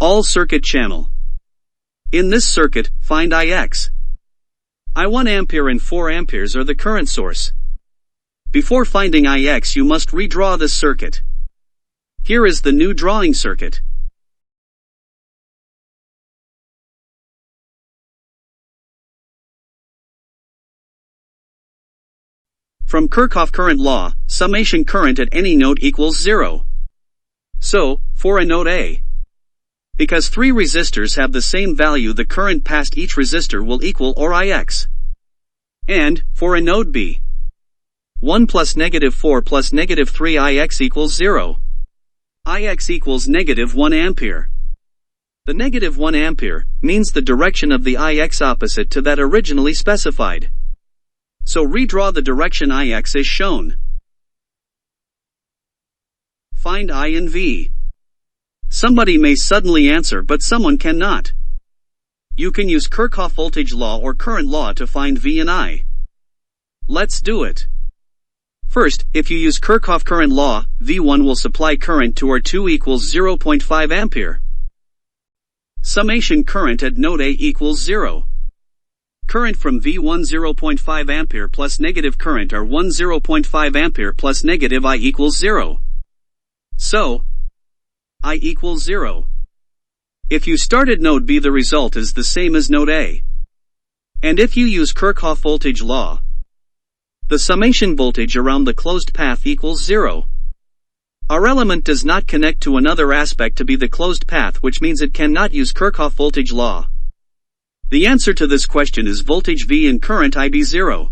All circuit channel. In this circuit, find Ix. I1 ampere and 4 amperes are the current source. Before finding Ix, you must redraw this circuit. Here is the new drawing circuit. From Kirchhoff current law, summation current at any node equals 0. So, for a node A, because 3 resistors have the same value, the current past each resistor will equal or Ix. And, for a node B, 1 plus -4 plus -3 Ix equals 0. Ix equals -1 ampere. The -1 ampere means the direction of the Ix opposite to that originally specified. So redraw the direction Ix is shown. Find I and V. Somebody may suddenly answer, but someone cannot. You can use Kirchhoff voltage law or current law to find V and I. Let's do it. First, if you use Kirchhoff current law, V1 will supply current to R2 equals 0.5 ampere. Summation current at node A equals 0. Current from V1 0.5 ampere plus negative current R1 0.5 ampere plus negative I equals 0. So, I equals 0. If you start at node B, the result is the same as node A. And if you use Kirchhoff voltage law, the summation voltage around the closed path equals 0. Our element does not connect to another aspect to be the closed path, which means it cannot use Kirchhoff voltage law. The answer to this question is voltage V and current IB 0.